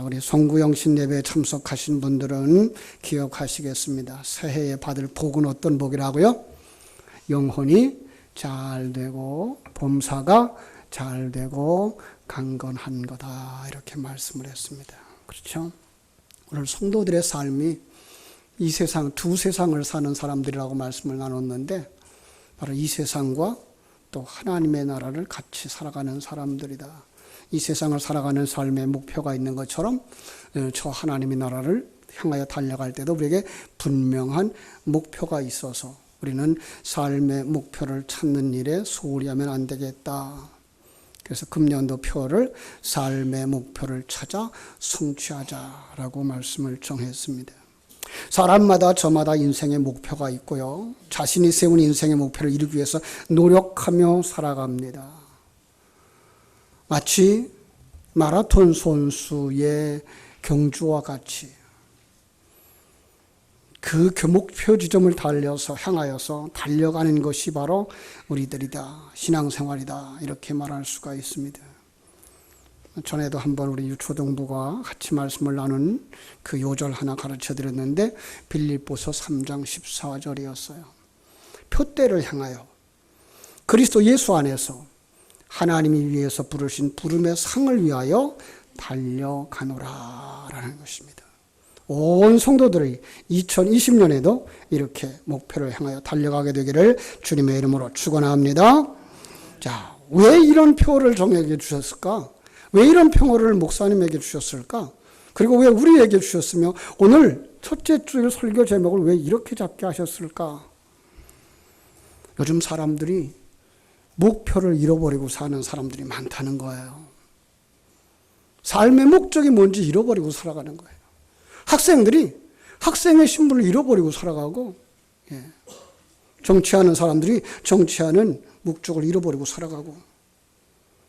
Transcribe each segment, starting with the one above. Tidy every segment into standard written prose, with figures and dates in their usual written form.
우리 송구영신 예배에 참석하신 분들은 기억하시겠습니다. 새해에 받을 복은 어떤 복이라고요? 영혼이 잘 되고 범사가 잘 되고 강건한 거다, 이렇게 말씀을 했습니다. 그렇죠? 오늘 성도들의 삶이 이 세상, 두 세상을 사는 사람들이라고 말씀을 나눴는데, 바로 이 세상과 또 하나님의 나라를 같이 살아가는 사람들이다. 이 세상을 살아가는 삶의 목표가 있는 것처럼 저 하나님의 나라를 향하여 달려갈 때도 우리에게 분명한 목표가 있어서 우리는 삶의 목표를 찾는 일에 소홀히 하면 안 되겠다. 그래서 금년도 표를 삶의 목표를 찾아 성취하자라고 말씀을 정했습니다. 사람마다 저마다 인생의 목표가 있고요. 자신이 세운 인생의 목표를 이루기 위해서 노력하며 살아갑니다. 마치 마라톤 선수의 경주와 같이 그 목표 지점을 향하여서 달려가는 것이 바로 우리들이다, 신앙생활이다, 이렇게 말할 수가 있습니다. 전에도 한번 우리 유초등부가 같이 말씀을 나눈 그 요절 하나 가르쳐 드렸는데, 빌립보서 3장 14절이었어요. 표대를 향하여 그리스도 예수 안에서 하나님이 위해서 부르신 부름의 상을 위하여 달려가노라 라는 것입니다. 온 성도들이 2020년에도 이렇게 목표를 향하여 달려가게 되기를 주님의 이름으로 축원합니다. 자, 왜 이런 표를 정해게 주셨을까? 왜 이런 평호를 목사님에게 주셨을까? 그리고 왜 우리에게 주셨으며 오늘 첫째 주일 설교 제목을 왜 이렇게 잡게 하셨을까? 요즘 사람들이 목표를 잃어버리고 사는 사람들이 많다는 거예요. 삶의 목적이 뭔지 잃어버리고 살아가는 거예요. 학생들이 학생의 신분을 잃어버리고 살아가고, 정치하는 사람들이 정치하는 목적을 잃어버리고 살아가고,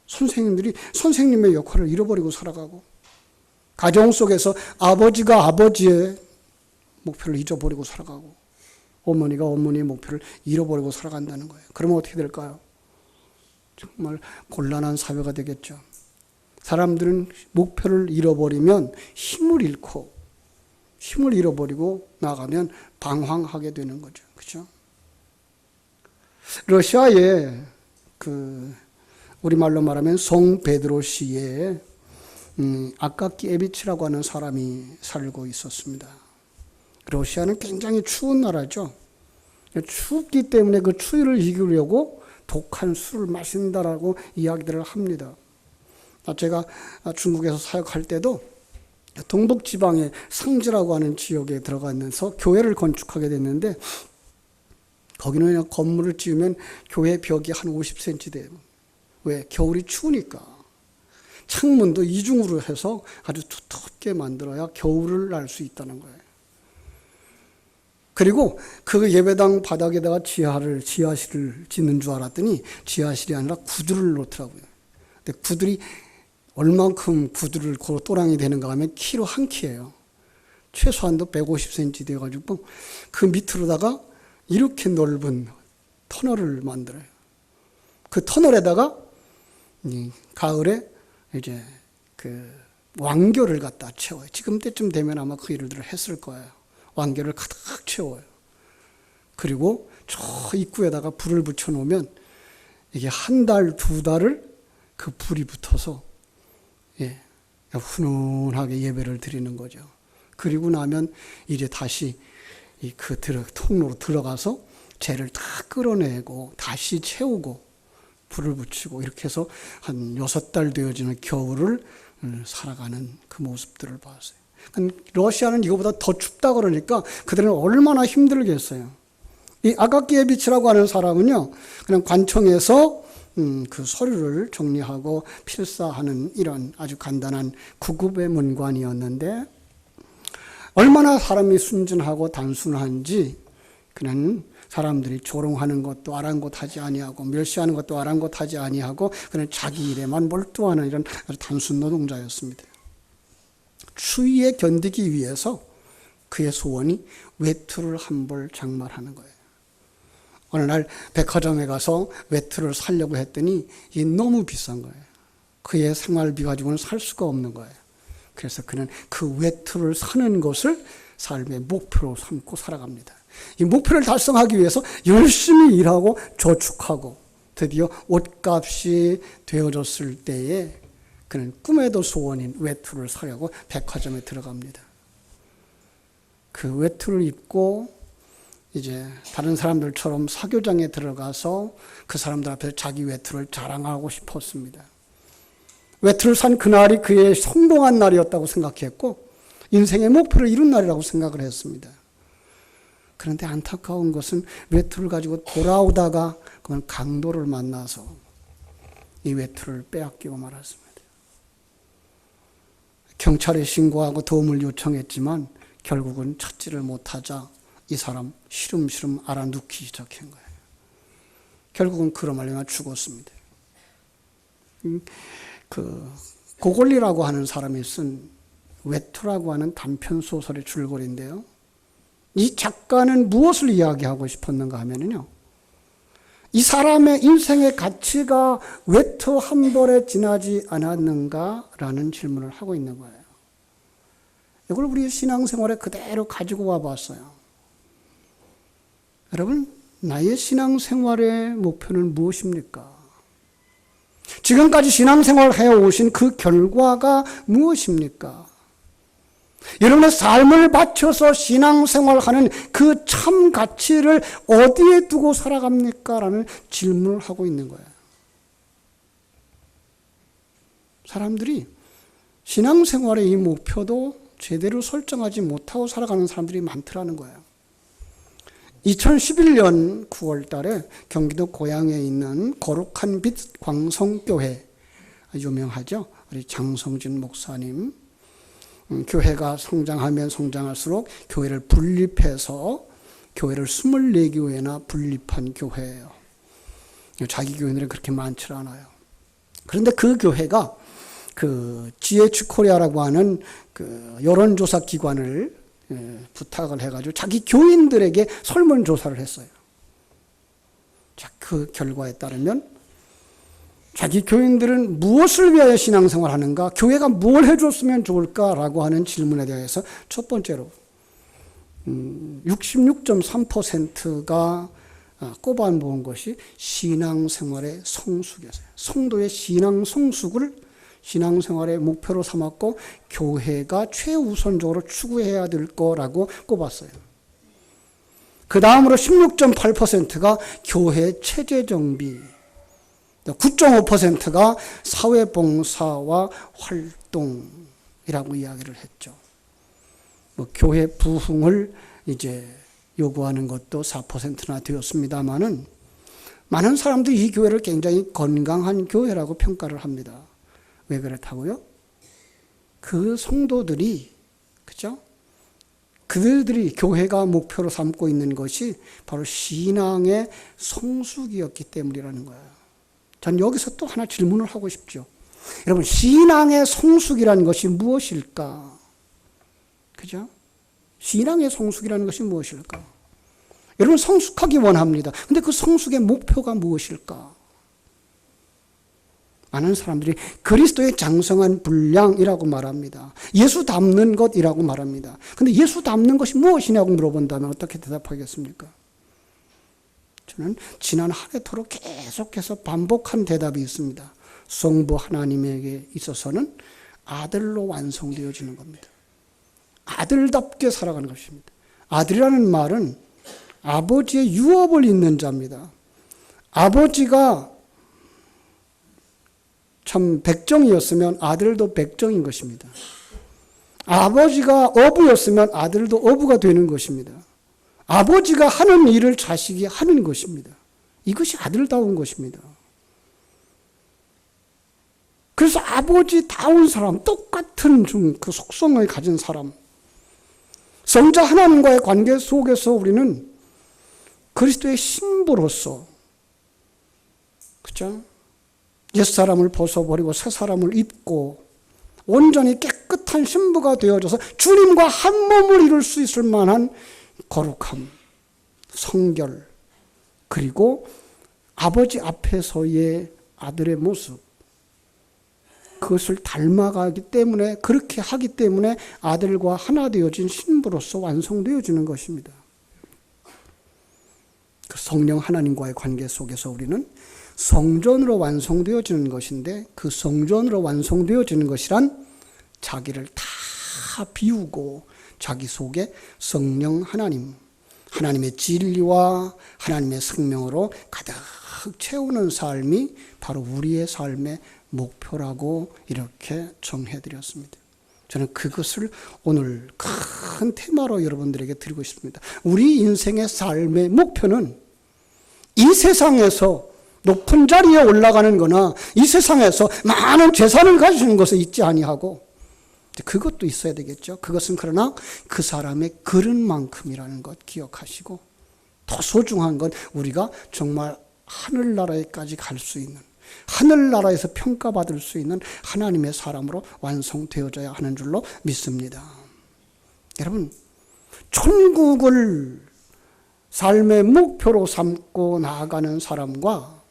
선생님들이 선생님의 역할을 잃어버리고 살아가고, 가정 속에서 아버지가 아버지의 목표를 잊어버리고 살아가고, 어머니가 어머니의 목표를 잃어버리고 살아간다는 거예요. 그러면 어떻게 될까요? 정말 곤란한 사회가 되겠죠. 사람들은 목표를 잃어버리면 힘을 잃어버리고 나가면 방황하게 되는 거죠. 그렇죠? 러시아에 우리말로 말하면 송베드로시에 아카키에비치라고 하는 사람이 살고 있었습니다. 러시아는 굉장히 추운 나라죠. 춥기 때문에 그 추위를 이기려고 독한 술을 마신다라고 이야기들을 합니다. 제가 중국에서 사역할 때도 동북지방의 상지라고 하는 지역에 들어가면서 교회를 건축하게 됐는데, 거기는 그냥 건물을 지으면 교회 벽이 한 50cm 돼요. 왜? 겨울이 추우니까. 창문도 이중으로 해서 아주 두텁게 만들어야 겨울을 날 수 있다는 거예요. 그리고 그 예배당 바닥에다가 지하실을 짓는 줄 알았더니 지하실이 아니라 구두를 놓더라고요. 근데 구들이 얼만큼 구두를 또랑이 되는가 하면 키로 한 키예요. 최소한도 150cm 돼가지고 그 밑으로다가 이렇게 넓은 터널을 만들어요. 그 터널에다가 가을에 이제 그 왕겨를 갖다 채워요. 지금 때쯤 되면 아마 그 일들을 했을 거예요. 왕겨를 가득 채워요. 그리고 저 입구에다가 불을 붙여놓으면 이게 한 달, 두 달을 그 불이 붙어서 훈훈하게 예배를 드리는 거죠. 그리고 나면 이제 다시 그 통로로 들어가서 재를 다 끌어내고 다시 채우고 불을 붙이고 이렇게 해서 한 6달 되어지는 겨울을 살아가는 그 모습들을 봤어요. 러시아는 이거보다 더 춥다 그러니까 그들은 얼마나 힘들겠어요. 이 아가키에비치라고 하는 사람은요, 그냥 관청에서 그 서류를 정리하고 필사하는 이런 아주 간단한 9급의 문관이었는데, 얼마나 사람이 순진하고 단순한지 그는 사람들이 조롱하는 것도 아랑곳하지 아니하고 멸시하는 것도 아랑곳하지 아니하고 그는 자기 일에만 몰두하는 이런 아주 단순 노동자였습니다. 추위에 견디기 위해서 그의 소원이 외투를 한 벌 장만하는 거예요. 어느 날 백화점에 가서 외투를 사려고 했더니 이게 너무 비싼 거예요. 그의 생활비 가지고는 살 수가 없는 거예요. 그래서 그는 그 외투를 사는 것을 삶의 목표로 삼고 살아갑니다. 이 목표를 달성하기 위해서 열심히 일하고 저축하고 드디어 옷값이 되어졌을 때에 그는 꿈에도 소원인 외투를 사려고 백화점에 들어갑니다. 그 외투를 입고 이제 다른 사람들처럼 사교장에 들어가서 그 사람들 앞에서 자기 외투를 자랑하고 싶었습니다. 외투를 산 그날이 그의 성공한 날이었다고 생각했고 인생의 목표를 이룬 날이라고 생각을 했습니다. 그런데 안타까운 것은 외투를 가지고 돌아오다가 그는 강도를 만나서 이 외투를 빼앗기고 말았습니다. 경찰에 신고하고 도움을 요청했지만 결국은 찾지를 못하자 이 사람 시름시름 알아눕기 시작한 거예요. 결국은 그로 말미암아 죽었습니다. 고골리라고 하는 사람이 쓴 외투라고 하는 단편 소설의 줄거리인데요. 이 작가는 무엇을 이야기하고 싶었는가 하면요, 이 사람의 인생의 가치가 외투 한 벌에 지나지 않았는가라는 질문을 하고 있는 거예요. 이걸 우리 신앙생활에 그대로 가지고 와봤어요. 여러분, 나의 신앙생활의 목표는 무엇입니까? 지금까지 신앙생활을 해오신 그 결과가 무엇입니까? 여러분의 삶을 바쳐서 신앙생활하는 그 참 가치를 어디에 두고 살아갑니까? 라는 질문을 하고 있는 거예요. 사람들이 신앙생활의 이 목표도 제대로 설정하지 못하고 살아가는 사람들이 많더라는 거예요. 2011년 9월 달에 경기도 고양에 있는 거룩한 빛 광성교회, 유명하죠? 우리 장성진 목사님. 교회가 성장하면 성장할수록 교회를 분립해서 교회를 24교회나 분립한 교회예요. 자기 교인들은 그렇게 많지 않아요. 그런데 그 교회가 그 GH 코리아라고 하는 그 여론조사 기관을 부탁을 해가지고 자기 교인들에게 설문조사를 했어요. 자, 그 결과에 따르면 자기 교인들은 무엇을 위하여 신앙생활을 하는가, 교회가 뭘 해줬으면 좋을까라고 하는 질문에 대해서 첫 번째로 66.3%가 꼽아본 것이 신앙생활의 성숙이었어요. 성도의 신앙 성숙을 신앙생활의 목표로 삼았고 교회가 최우선적으로 추구해야 될 거라고 꼽았어요. 그 다음으로 16.8%가 교회 체제 정비, 9.5%가 사회봉사와 활동이라고 이야기를 했죠. 교회 부흥을 이제 요구하는 것도 4%나 되었습니다만은 많은 사람들이 이 교회를 굉장히 건강한 교회라고 평가를 합니다. 왜 그렇다고요? 그 성도들이, 그죠? 그들이 교회가 목표로 삼고 있는 것이 바로 신앙의 성숙이었기 때문이라는 거예요. 전 여기서 또 하나 질문을 하고 싶죠. 여러분, 신앙의 성숙이라는 것이 무엇일까? 그죠? 신앙의 성숙이라는 것이 무엇일까? 여러분, 성숙하기 원합니다. 근데 그 성숙의 목표가 무엇일까? 많은 사람들이 그리스도의 장성한 분량이라고 말합니다. 예수 닮는 것이라고 말합니다. 근데 예수 닮는 것이 무엇이냐고 물어본다면 어떻게 대답하겠습니까? 저는 지난 한 해토록 계속해서 반복한 대답이 있습니다. 성부 하나님에게 있어서는 아들로 완성되어지는 겁니다. 아들답게 살아가는 것입니다. 아들이라는 말은 아버지의 유업을 잇는 자입니다. 아버지가 참 백정이었으면 아들도 백정인 것입니다. 아버지가 어부였으면 아들도 어부가 되는 것입니다. 아버지가 하는 일을 자식이 하는 것입니다. 이것이 아들다운 것입니다. 그래서 아버지다운 사람, 똑같은 그 속성을 가진 사람, 성자 하나님과의 관계 속에서 우리는 그리스도의 신부로서, 그죠? 옛사람을 벗어버리고 새사람을 입고 온전히 깨끗한 신부가 되어져서 주님과 한 몸을 이룰 수 있을 만한 거룩함, 성결, 그리고 아버지 앞에서의 아들의 모습, 그것을 닮아가기 때문에, 그렇게 하기 때문에 아들과 하나 되어진 신부로서 완성되어지는 것입니다. 그 성령 하나님과의 관계 속에서 우리는 성전으로 완성되어지는 것인데, 그 성전으로 완성되어지는 것이란 자기를 다 비우고 자기 속에 성령 하나님, 하나님의 진리와 하나님의 생명으로 가득 채우는 삶이 바로 우리의 삶의 목표라고 이렇게 정해드렸습니다. 저는 그것을 오늘 큰 테마로 여러분들에게 드리고 싶습니다. 우리 인생의 삶의 목표는 이 세상에서 높은 자리에 올라가는 거나 이 세상에서 많은 재산을 가지는 것에 있지 아니하고, 그것도 있어야 되겠죠. 그것은 그러나 그 사람의 그릇만큼이라는 것 기억하시고, 더 소중한 건 우리가 정말 하늘나라에까지 갈 수 있는, 하늘나라에서 평가받을 수 있는 하나님의 사람으로 완성되어져야 하는 줄로 믿습니다. 여러분, 천국을 삶의 목표로 삼고 나아가는 사람과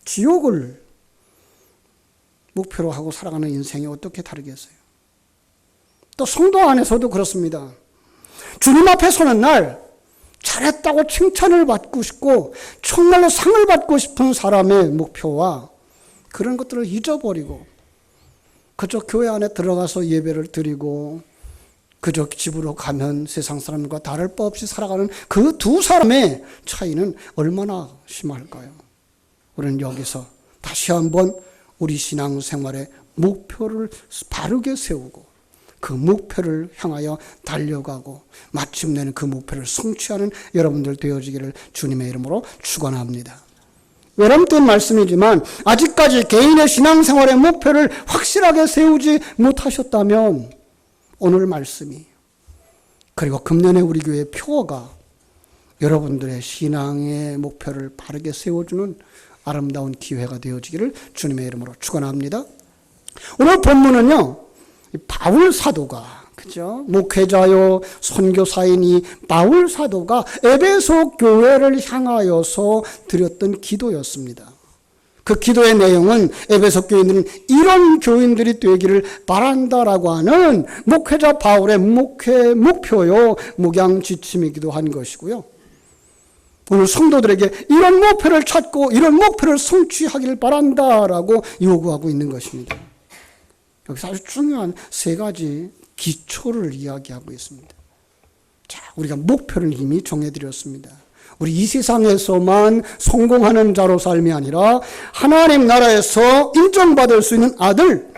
지옥을 목표로 하고 살아가는 인생이 어떻게 다르겠어요? 또 성도 안에서도 그렇습니다. 주님 앞에 서는 날 잘했다고 칭찬을 받고 싶고 정말로 상을 받고 싶은 사람의 목표와 그런 것들을 잊어버리고 그저 교회 안에 들어가서 예배를 드리고 그저 집으로 가면 세상 사람과 다를 바 없이 살아가는 그 두 사람의 차이는 얼마나 심할까요? 우리는 여기서 다시 한번 우리 신앙생활의 목표를 바르게 세우고 그 목표를 향하여 달려가고 마침내는 그 목표를 성취하는 여러분들 되어지기를 주님의 이름으로 축원합니다. 외람된 말씀이지만 아직까지 개인의 신앙생활의 목표를 확실하게 세우지 못하셨다면 오늘 말씀이, 그리고 금년에 우리 교회 표어가 여러분들의 신앙의 목표를 바르게 세워주는 아름다운 기회가 되어지기를 주님의 이름으로 축원합니다. 오늘 본문은요, 바울 사도가, 그죠? 목회자요 선교사이니 바울 사도가 에베소 교회를 향하여서 드렸던 기도였습니다. 그 기도의 내용은 에베소 교인들은 이런 교인들이 되기를 바란다라고 하는 목회자 바울의 목회 목표요 목양 지침이기도 한 것이고요. 오늘 성도들에게 이런 목표를 찾고 이런 목표를 성취하기를 바란다라고 요구하고 있는 것입니다. 여기서 아주 중요한 세 가지 기초를 이야기하고 있습니다. 자, 우리가 목표를 이미 정해드렸습니다. 우리 이 세상에서만 성공하는 자로 삶이 아니라 하나님 나라에서 인정받을 수 있는 아들,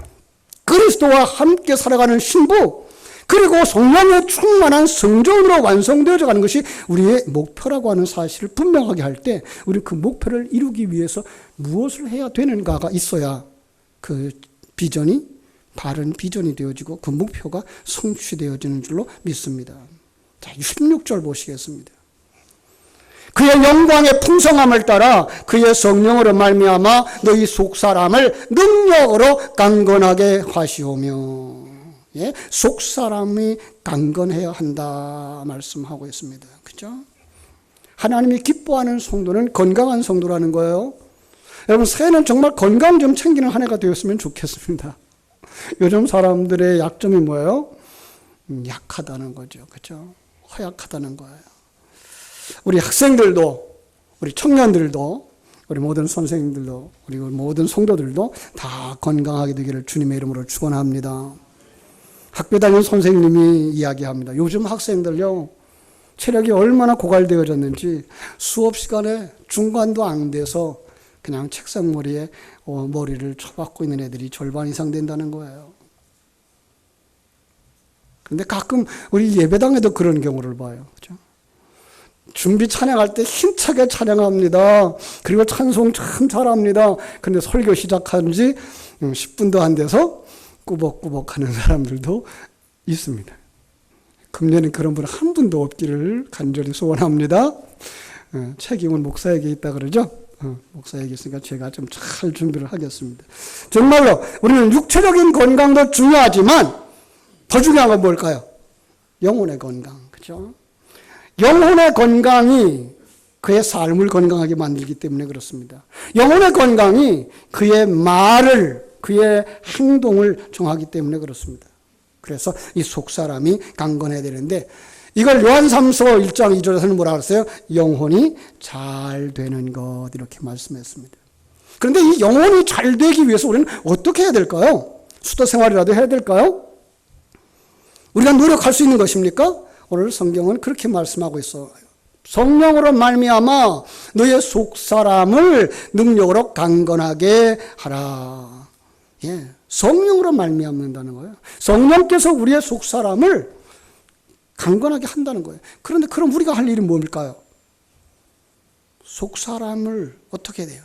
그리스도와 함께 살아가는 신부, 그리고 성령의 충만한 성전으로 완성되어져 가는 것이 우리의 목표라고 하는 사실을 분명하게 할 때 우리는 그 목표를 이루기 위해서 무엇을 해야 되는가가 있어야 그 비전이 바른 비전이 되어지고 그 목표가 성취되어지는 줄로 믿습니다. 자, 16절 보시겠습니다. 그의 영광의 풍성함을 따라 그의 성령으로 말미암아 너희 속사람을 능력으로 강건하게 하시오며, 예? 속사람이 강건해야 한다 말씀하고 있습니다. 그죠? 하나님이 기뻐하는 성도는 건강한 성도라는 거예요. 여러분, 새해는 정말 건강 좀 챙기는 한 해가 되었으면 좋겠습니다. 요즘 사람들의 약점이 뭐예요? 약하다는 거죠. 그죠? 허약하다는 거예요. 우리 학생들도, 우리 청년들도, 우리 모든 선생님들도, 그리고 모든 성도들도 다 건강하게 되기를 주님의 이름으로 축원합니다. 학교 다니는 선생님이 이야기합니다. 요즘 학생들요, 체력이 얼마나 고갈되어졌는지 수업 시간에 중간도 안 돼서 그냥 책상 머리에 머리를 쳐박고 있는 애들이 절반 이상 된다는 거예요. 그런데 가끔 우리 예배당에도 그런 경우를 봐요. 그죠? 준비 찬양할 때 힘차게 찬양합니다. 그리고 찬송 참 잘합니다. 그런데 설교 시작한 지 10분도 안 돼서 꾸벅꾸벅 하는 사람들도 있습니다. 금년엔 그런 분 한 분도 없기를 간절히 소원합니다. 책임은 목사에게 있다 그러죠. 목사에게 있으니까 제가 좀 잘 준비를 하겠습니다. 정말로 우리는 육체적인 건강도 중요하지만 더 중요한 건 뭘까요? 영혼의 건강, 그죠? 영혼의 건강이 그의 삶을 건강하게 만들기 때문에 그렇습니다. 영혼의 건강이 그의 말을 그의 행동을 정하기 때문에 그렇습니다. 그래서 이 속사람이 강건해야 되는데 이걸 요한3서 1장 2절에서는 뭐라 그랬어요? 영혼이 잘 되는 것 이렇게 말씀했습니다. 그런데 이 영혼이 잘 되기 위해서 우리는 어떻게 해야 될까요? 수도 생활이라도 해야 될까요? 우리가 노력할 수 있는 것입니까? 오늘 성경은 그렇게 말씀하고 있어요. 성령으로 말미암아 너의 속사람을 능력으로 강건하게 하라. 예, 성령으로 말미암는다는 거예요. 성령께서 우리의 속사람을 강건하게 한다는 거예요. 그런데 그럼 우리가 할 일은 뭘까요? 속사람을 어떻게 해야 돼요?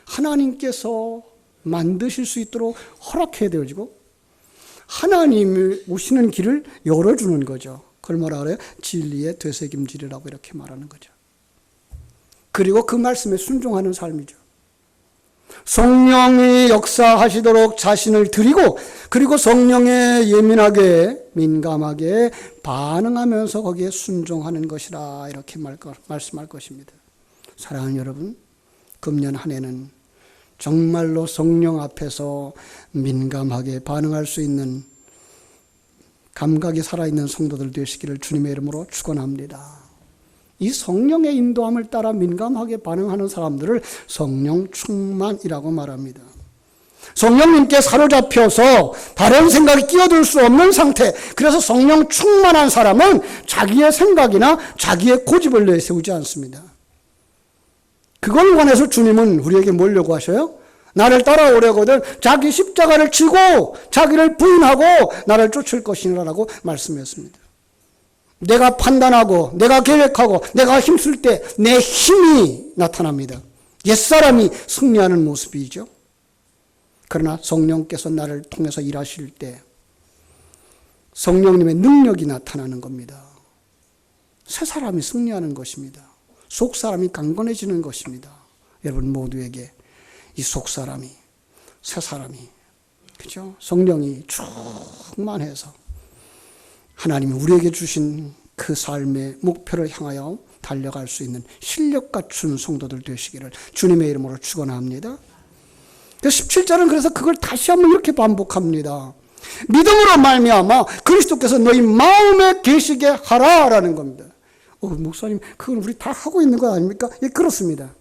하나님께서 만드실 수 있도록 허락해야 되어지고 하나님이 오시는 길을 열어주는 거죠. 그걸 뭐라 그래요? 진리의 되새김질이라고 이렇게 말하는 거죠. 그리고 그 말씀에 순종하는 삶이죠. 성령이 역사하시도록 자신을 드리고 그리고 성령에 예민하게 민감하게 반응하면서 거기에 순종하는 것이라 이렇게 말씀할 것입니다. 사랑하는 여러분, 금년 한 해는 정말로 성령 앞에서 민감하게 반응할 수 있는 감각이 살아있는 성도들 되시기를 주님의 이름으로 축원합니다. 이 성령의 인도함을 따라 민감하게 반응하는 사람들을 성령 충만이라고 말합니다. 성령님께 사로잡혀서 다른 생각이 끼어들 수 없는 상태, 그래서 성령 충만한 사람은 자기의 생각이나 자기의 고집을 내세우지 않습니다. 그걸 원해서 주님은 우리에게 뭐려고 하셔요? 나를 따라오려거든 자기 십자가를 지고 자기를 부인하고 나를 쫓을 것이라고 말씀했습니다. 내가 판단하고 내가 계획하고 내가 힘쓸 때 내 힘이 나타납니다. 옛사람이 승리하는 모습이죠. 그러나 성령께서 나를 통해서 일하실 때 성령님의 능력이 나타나는 겁니다. 새 사람이 승리하는 것입니다. 속 사람이 강건해지는 것입니다. 여러분 모두에게 이 속 사람이, 새 사람이, 그죠? 성령이 충만해서 하나님이 우리에게 주신 그 삶의 목표를 향하여 달려갈 수 있는 실력 갖춘 성도들 되시기를 주님의 이름으로 축원합니다. 17절은 그래서 그걸 다시 한번 이렇게 반복합니다. 믿음으로 말미암아 그리스도께서 너희 마음에 계시게 하라라는 겁니다. 목사님, 그건 우리 다 하고 있는 거 아닙니까? 예, 그렇습니다.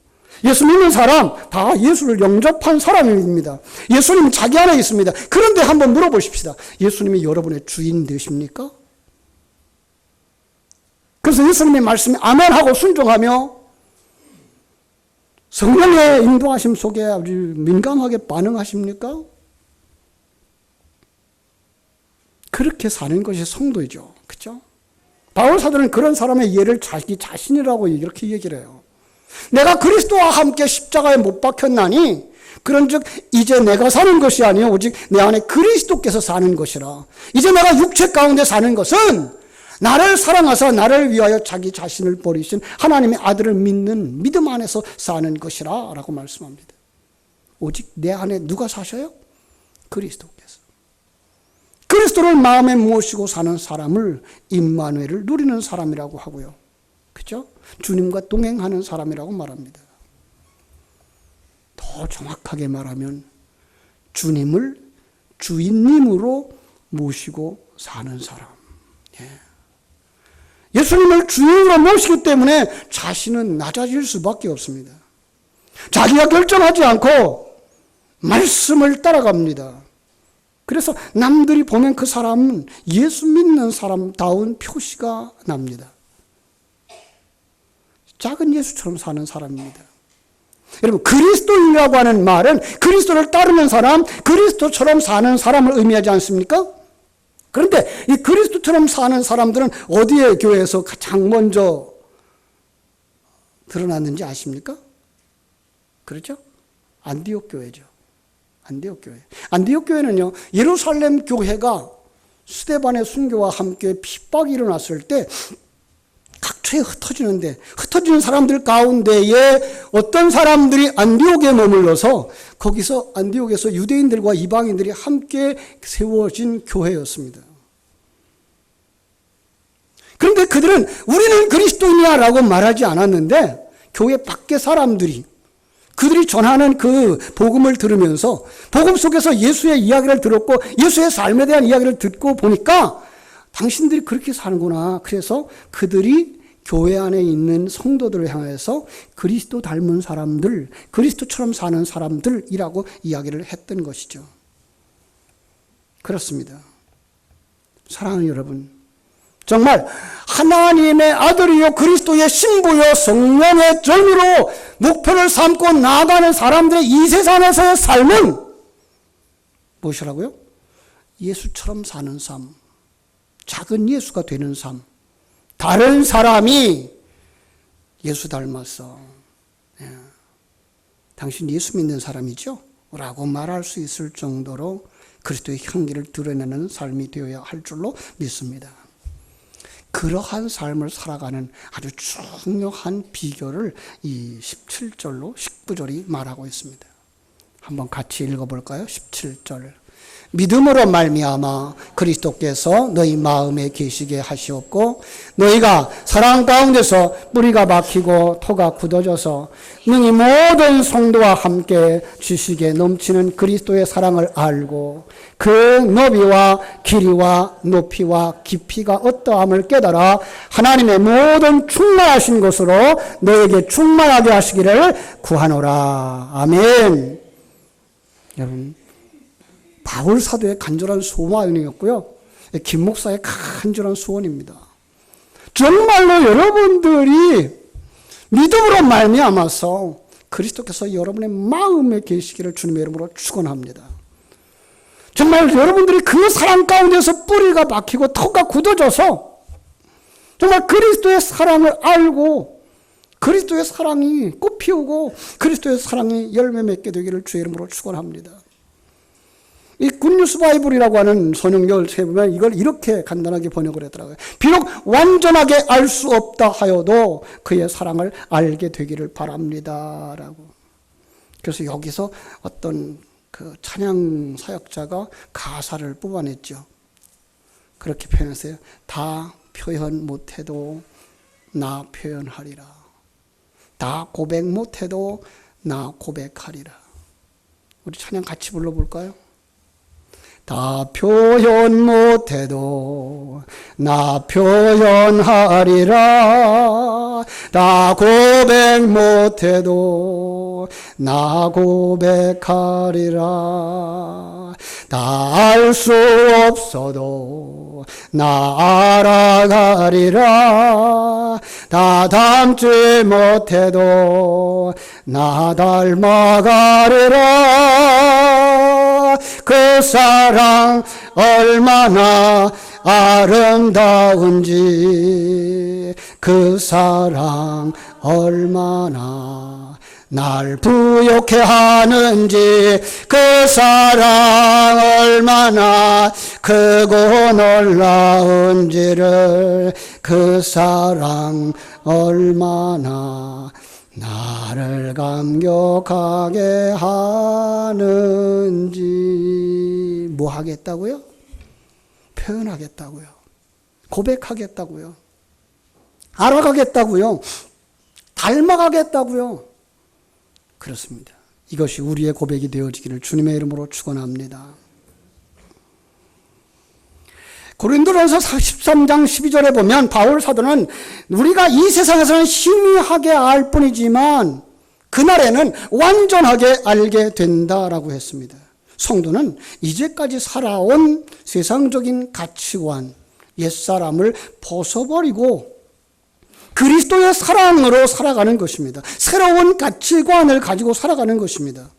예수 믿는 사람 다 예수를 영접한 사람입니다. 예수님은 자기 안에 있습니다. 그런데 한번 물어보십시다. 예수님이 여러분의 주인 되십니까? 그래서 예수님의 말씀에 아멘하고 순종하며 성령의 인도하심 속에 아주 민감하게 반응하십니까? 그렇게 사는 것이 성도이죠. 그렇죠? 바울 사도는 그런 사람의 예를 자기 자신이라고 이렇게 얘기를 해요. 내가 그리스도와 함께 십자가에 못 박혔나니 그런즉 이제 내가 사는 것이 아니요 오직 내 안에 그리스도께서 사는 것이라. 이제 내가 육체 가운데 사는 것은 나를 사랑하사 나를 위하여 자기 자신을 버리신 하나님의 아들을 믿는 믿음 안에서 사는 것이라 라고 말씀합니다. 오직 내 안에 누가 사셔요? 그리스도께서. 그리스도를 마음에 모시고 사는 사람을 임마누엘을 누리는 사람이라고 하고요. 그렇죠? 주님과 동행하는 사람이라고 말합니다. 더 정확하게 말하면 주님을 주인님으로 모시고 사는 사람. 예수님을 주인으로 모시기 때문에 자신은 낮아질 수밖에 없습니다. 자기가 결정하지 않고 말씀을 따라갑니다. 그래서 남들이 보면 그 사람은 예수 믿는 사람다운 표시가 납니다. 작은 예수처럼 사는 사람입니다. 여러분, 그리스도인이라고 하는 말은 그리스도를 따르는 사람, 그리스도처럼 사는 사람을 의미하지 않습니까? 그런데 이 그리스도처럼 사는 사람들은 어디에 교회에서 가장 먼저 드러났는지 아십니까? 그렇죠? 안디옥 교회죠. 안디옥 교회. 안디옥 교회는요, 예루살렘 교회가 스데반의 순교와 함께 핍박이 일어났을 때 각처에 흩어지는데, 흩어지는 사람들 가운데에 어떤 사람들이 안디옥에 머물러서 거기서 안디옥에서 유대인들과 이방인들이 함께 세워진 교회였습니다. 그런데 그들은 우리는 그리스도인이야 라고 말하지 않았는데 교회 밖의 사람들이 그들이 전하는 그 복음을 들으면서 복음 속에서 예수의 이야기를 들었고 예수의 삶에 대한 이야기를 듣고 보니까 당신들이 그렇게 사는구나. 그래서 그들이 교회 안에 있는 성도들을 향해서 그리스도 닮은 사람들, 그리스도처럼 사는 사람들이라고 이야기를 했던 것이죠. 그렇습니다. 사랑하는 여러분, 정말 하나님의 아들이요 그리스도의 신부요 성령의 정의로 목표를 삼고 나아가는 사람들의 이 세상에서의 삶은 무엇이라고요? 예수처럼 사는 삶, 작은 예수가 되는 삶. 다른 사람이 예수 닮았어. 당신 예수 믿는 사람이죠? 라고 말할 수 있을 정도로 그리스도의 향기를 드러내는 삶이 되어야 할 줄로 믿습니다. 그러한 삶을 살아가는 아주 중요한 비결을 이 17절로 19절이 말하고 있습니다. 한번 같이 읽어볼까요? 17절. 믿음으로 말미암아 그리스도께서 너희 마음에 계시게 하시옵고 너희가 사랑 가운데서 뿌리가 박히고 토가 굳어져서 능히 모든 성도와 함께 지식에 넘치는 그리스도의 사랑을 알고 그 너비와 길이와 높이와 깊이가 어떠함을 깨달아 하나님의 모든 충만하신 것으로 너에게 충만하게 하시기를 구하노라. 아멘. 여러분, 바울 사도의 간절한 소망이었고요. 김 목사의 간절한 소원입니다. 정말로 여러분들이 믿음으로 말미암아서 그리스도께서 여러분의 마음에 계시기를 주님의 이름으로 축원합니다. 정말 여러분들이 그 사랑 가운데서 뿌리가 박히고 터가 굳어져서 정말 그리스도의 사랑을 알고 그리스도의 사랑이 꽃 피우고 그리스도의 사랑이 열매 맺게 되기를 주의 이름으로 축원합니다. 이 굿뉴스 바이블이라고 하는 선형결 세보면 이걸 이렇게 간단하게 번역을 했더라고요. 비록 완전하게 알 수 없다 하여도 그의 사랑을 알게 되기를 바랍니다. 라고. 그래서 여기서 어떤 그 찬양 사역자가 가사를 뽑아냈죠. 그렇게 표현했어요. 다 표현 못해도 나 표현하리라. 다 고백 못해도 나 고백하리라. 우리 찬양 같이 불러볼까요? 다 표현 못해도 나 표현하리라. 다 고백 못해도 나 고백하리라. 다 알 수 없어도 나 알아가리라. 다 닮지 못해도 나 닮아가리라. 그 사랑 얼마나 아름다운지 그 사랑 얼마나 날 부욕해 하는지 그 사랑 얼마나 크고 놀라운지를 그 사랑 얼마나 나를 감격하게 하는지. 뭐 하겠다고요? 표현하겠다고요. 고백하겠다고요. 알아가겠다고요. 닮아가겠다고요. 그렇습니다. 이것이 우리의 고백이 되어지기를 주님의 이름으로 축원합니다. 고린도전서 13장 12절에 보면 바울 사도는 우리가 이 세상에서는 희미하게 알 뿐이지만 그날에는 완전하게 알게 된다라고 했습니다. 성도는 이제까지 살아온 세상적인 가치관, 옛사람을 벗어버리고 그리스도의 사랑으로 살아가는 것입니다. 새로운 가치관을 가지고 살아가는 것입니다.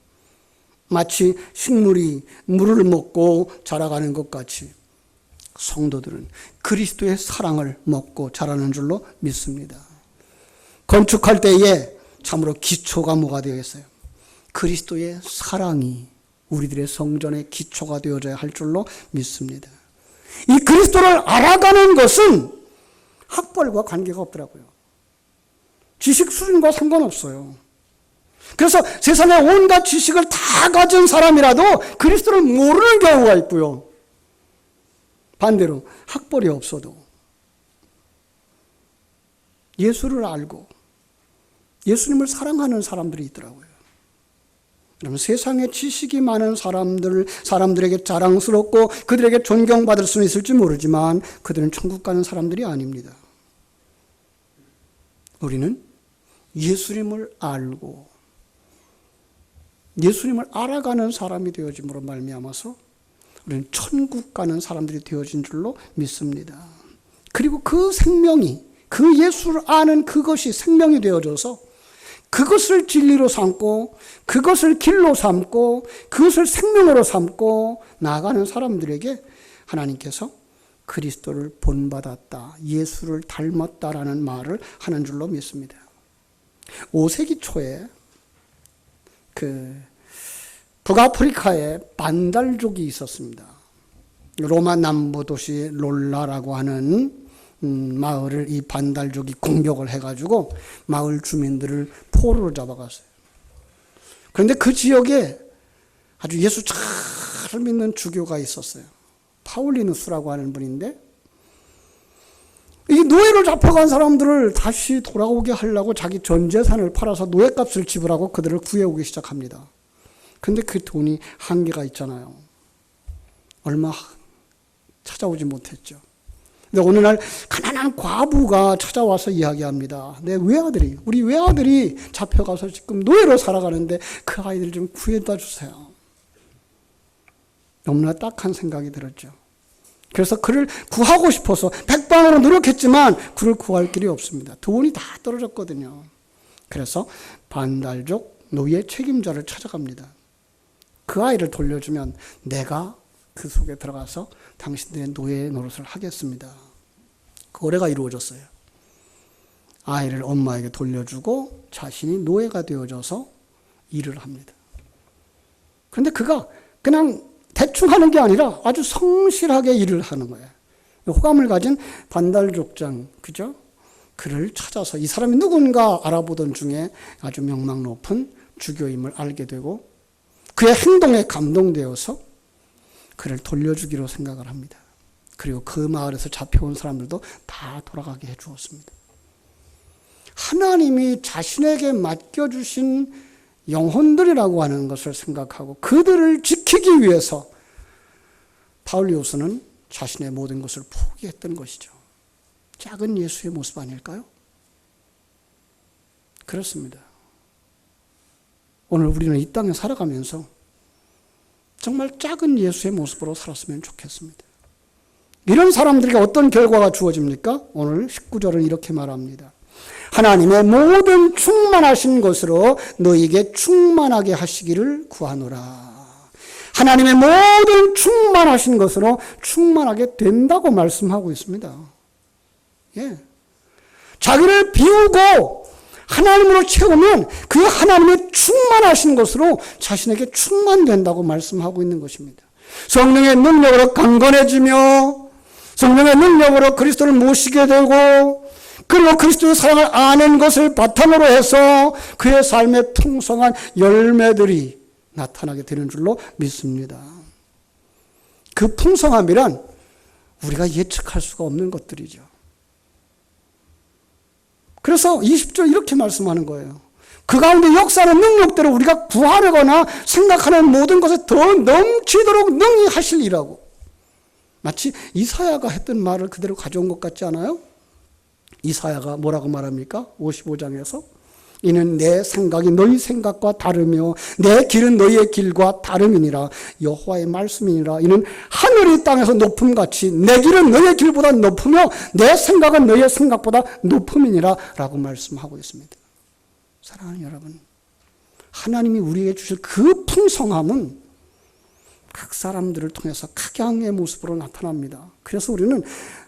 마치 식물이 물을 먹고 자라가는 것 같이 성도들은 그리스도의 사랑을 먹고 자라는 줄로 믿습니다. 건축할 때에 참으로 기초가 뭐가 되겠어요? 그리스도의 사랑이 우리들의 성전의 기초가 되어져야 할 줄로 믿습니다. 이 그리스도를 알아가는 것은 학벌과 관계가 없더라고요. 지식 수준과 상관없어요. 그래서 세상에 온갖 지식을 다 가진 사람이라도 그리스도를 모르는 경우가 있고요. 반대로 학벌이 없어도 예수를 알고 예수님을 사랑하는 사람들이 있더라고요. 그러면 세상에 지식이 많은 사람들에게 자랑스럽고 그들에게 존경받을 수는 있을지 모르지만 그들은 천국 가는 사람들이 아닙니다. 우리는 예수님을 알고 예수님을 알아가는 사람이 되어짐으로 말미암아서 우리는 천국 가는 사람들이 되어진 줄로 믿습니다. 그리고 그 생명이, 그 예수를 아는 그것이 생명이 되어져서 그것을 진리로 삼고 그것을 길로 삼고 그것을 생명으로 삼고 나아가는 사람들에게 하나님께서 그리스도를 본받았다, 예수를 닮았다라는 말을 하는 줄로 믿습니다. 5세기 초에 북아프리카에 반달족이 있었습니다. 로마 남부 도시 롤라라고 하는 마을을 이 반달족이 공격을 해가지고 마을 주민들을 포로로 잡아갔어요. 그런데 그 지역에 아주 예수 잘 믿는 주교가 있었어요. 파울리누스라고 하는 분인데, 이 노예로 잡혀간 사람들을 다시 돌아오게 하려고 자기 전 재산을 팔아서 노예값을 지불하고 그들을 구해오기 시작합니다. 근데 그 돈이 한계가 있잖아요. 얼마 찾아오지 못했죠. 근데 어느 날 가난한 과부가 찾아와서 이야기합니다. 우리 외아들이 잡혀가서 지금 노예로 살아가는데 그 아이들 좀 구해다 주세요. 너무나 딱한 생각이 들었죠. 그래서 그를 구하고 싶어서 백방으로 노력했지만 그를 구할 길이 없습니다. 돈이 다 떨어졌거든요. 그래서 반달족 노예 책임자를 찾아갑니다. 그 아이를 돌려주면 내가 그 속에 들어가서 당신들의 노예 노릇을 하겠습니다. 거래가 이루어졌어요. 아이를 엄마에게 돌려주고 자신이 노예가 되어져서 일을 합니다. 그런데 그가 그냥 대충 하는 게 아니라 아주 성실하게 일을 하는 거예요. 호감을 가진 반달족장, 그죠? 그를 찾아서 이 사람이 누군가 알아보던 중에 아주 명망 높은 주교임을 알게 되고 그의 행동에 감동되어서 그를 돌려주기로 생각을 합니다. 그리고 그 마을에서 잡혀온 사람들도 다 돌아가게 해주었습니다. 하나님이 자신에게 맡겨주신 영혼들이라고 하는 것을 생각하고 그들을 지키기 위해서 파울리우스는 자신의 모든 것을 포기했던 것이죠. 작은 예수의 모습 아닐까요? 그렇습니다. 오늘 우리는 이 땅에 살아가면서 정말 작은 예수의 모습으로 살았으면 좋겠습니다. 이런 사람들에게 어떤 결과가 주어집니까? 오늘 19절은 이렇게 말합니다. 하나님의 모든 충만하신 것으로 너희에게 충만하게 하시기를 구하노라. 하나님의 모든 충만하신 것으로 충만하게 된다고 말씀하고 있습니다. 예. 자기를 비우고 하나님으로 채우면 그 하나님의 충만하신 것으로 자신에게 충만된다고 말씀하고 있는 것입니다. 성령의 능력으로 강건해지며 성령의 능력으로 그리스도를 모시게 되고 그리고 그리스도의 사랑을 아는 것을 바탕으로 해서 그의 삶의 풍성한 열매들이 나타나게 되는 줄로 믿습니다. 그 풍성함이란 우리가 예측할 수가 없는 것들이죠. 그래서 20절 이렇게 말씀하는 거예요. 그 가운데 역사하는 능력대로 우리가 구하려거나 생각하는 모든 것에 더 넘치도록 능히 하실 이라고. 마치 이사야가 했던 말을 그대로 가져온 것 같지 않아요? 이사야가 뭐라고 말합니까? 55장에서 이는 내 생각이 너희 생각과 다르며 내 길은 너희의 길과 다름이니라. 여호와의 말씀이니라. 이는 하늘이 땅에서 높음같이 내 길은 너희의 길보다 높으며 내 생각은 너희의 생각보다 높음이니라 라고 말씀하고 있습니다. 사랑하는 여러분, 하나님이 우리에게 주실 그 풍성함은 각 사람들을 통해서 각양의 모습으로 나타납니다. 그래서 우리는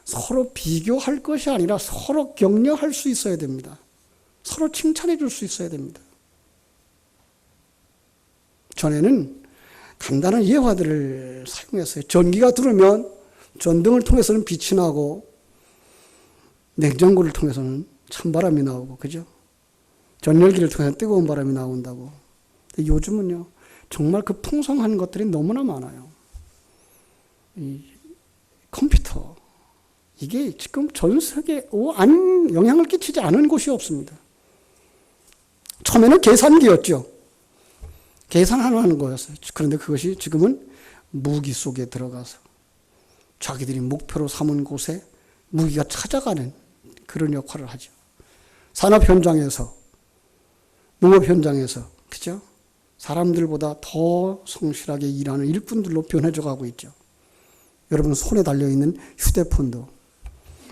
서로 비교할 것이 아니라 서로 격려할 수 있어야 됩니다. 서로 칭찬해 줄 수 있어야 됩니다. 전에는 간단한 예화들을 사용했어요. 전기가 들어오면 전등을 통해서는 빛이 나고 냉장고를 통해서는 찬바람이 나오고, 그죠? 전열기를 통해서 뜨거운 바람이 나온다고. 근데 요즘은요, 정말 그 풍성한 것들이 너무나 많아요. 이 컴퓨터, 이게 지금 전 세계에 영향을 끼치지 않은 곳이 없습니다. 처음에는 계산기였죠. 계산하는 거였어요. 그런데 그것이 지금은 무기 속에 들어가서 자기들이 목표로 삼은 곳에 무기가 찾아가는 그런 역할을 하죠. 산업 현장에서, 농업 현장에서, 그죠? 사람들보다 더 성실하게 일하는 일꾼들로 변해져 가고 있죠. 여러분 손에 달려있는 휴대폰도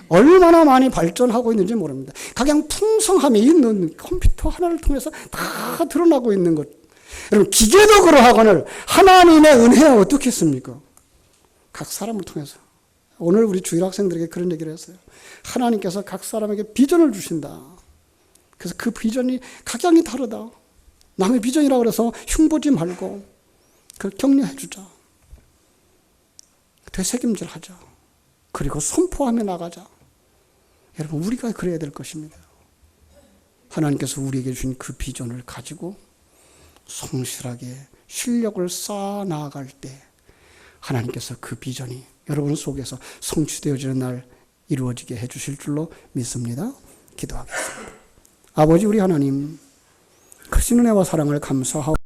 얼마나 많이 발전하고 있는지 모릅니다. 가장 풍성함이 있는 컴퓨터 하나를 통해서 다 드러나고 있는 것. 여러분 기계도 그러하거늘 하나님의 은혜에 어떻겠습니까? 각 사람을 통해서. 오늘 우리 주일 학생들에게 그런 얘기를 했어요. 하나님께서 각 사람에게 비전을 주신다. 그래서 그 비전이 각양이 다르다. 남의 비전이라고 해서 흉보지 말고 그걸 격려해 주자. 되새김질 하자. 그리고 선포하며 나가자. 여러분 우리가 그래야 될 것입니다. 하나님께서 우리에게 주신 그 비전을 가지고 성실하게 실력을 쌓아 나아갈 때 하나님께서 그 비전이 여러분 속에서 성취되어지는 날 이루어지게 해주실 줄로 믿습니다. 기도하겠습니다. 아버지 우리 하나님 크신 은혜와 사랑을 감사하고